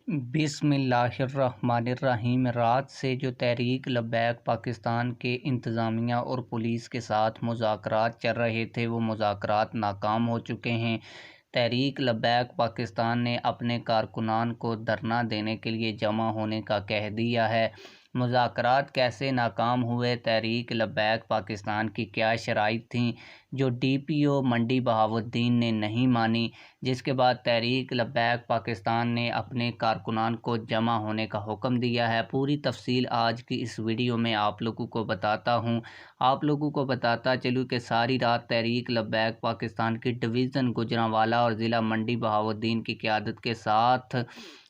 बिस्मिल्लाहिर्रहमानिर्रहीम। रात से जो तहरीक लब्बैक पाकिस्तान के इंतज़ामिया और पुलिस के साथ मुज़ाकरात चल रहे थे, वो मुज़ाकरात नाकाम हो चुके हैं। तहरीक लब्बैक पाकिस्तान ने अपने कारकुनान को धरना देने के लिए जमा होने का कह दिया है। मुज़ाकरात कैसे नाकाम हुए, तहरीक लब्बैक पाकिस्तान की क्या शराइत थीं जो DPO मंडी बहाउद्दीन ने नहीं मानी, जिसके बाद तहरीक लब्बैक पाकिस्तान ने अपने कारकुनान को जमा होने का हुक्म दिया है। पूरी तफसील आज की इस वीडियो में आप लोगों को बताता हूँ। आप लोगों को बताता चलूँ कि सारी रात तहरीक लब्बैक पाकिस्तान की डिवीज़न गुजरांवाला और ज़िला मंडी बहाउद्दीन की क़यादत के साथ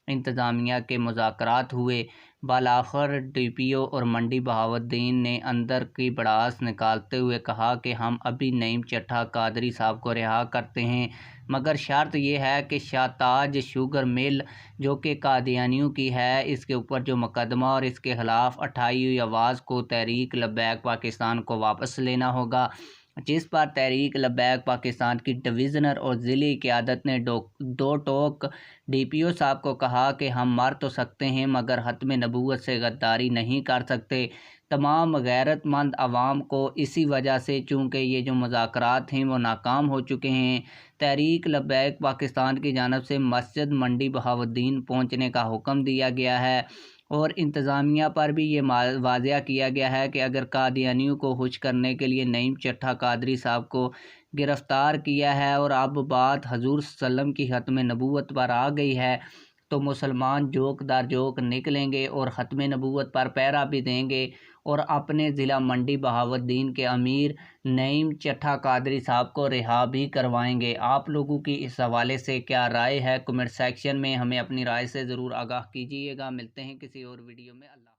इंतज़ामिया के मुज़ाकरात हुए। बालाखिर DPO और मंडी बहाउद्दीन ने अंदर की भड़ास निकालते हुए कहा कि हम अभी नईम चट्टा कादरी साहब को रिहा करते हैं, मगर शर्त यह है कि शाहताज शुगर मिल जो कि कादियानियों की है, इसके ऊपर जो मुकदमा और इसके ख़िलाफ़ उठाई हुई आवाज़ को तहरीक लब्बैक पाकिस्तान को वापस लेना होगा। जिस पर तहरीक लब्बैक पाकिस्तान की डिवीज़नर और ज़िली क़यादत ने दो टोक DPO साहब को कहा कि हम मर तो सकते हैं मगर ख़त्म नबूवत से गद्दारी नहीं कर सकते। तमाम गैरतमंद आवाम को इसी वजह से, चूँकि ये जो मुज़ाकरात हैं वो नाकाम हो चुके हैं, तहरीक लब्बैक पाकिस्तान की जानिब से मस्जिद मंडी बहाउद्दीन पहुँचने का हुक्म दिया गया है और इंतज़ामिया पर भी ये वाज़िया किया गया है कि अगर कादियानियों को खुश करने के लिए नईम चट्टा कादरी साहब को गिरफ़्तार किया है और अब बात हजूर सल्लम की ख़त्म नबूवत पर आ गई है, तो मुसलमान जोक दर जोक निकलेंगे और ख़त्म नबूवत पर पहरा भी देंगे और अपने ज़िला मंडी बहाउद्दीन के अमीर नईम चट्टा कादरी साहब को रिहा भी करवाएंगे। आप लोगों की इस हवाले से क्या राय है, कमेंट सेक्शन में हमें अपनी राय से ज़रूर आगाह कीजिएगा। मिलते हैं किसी और वीडियो में। अल्लाह।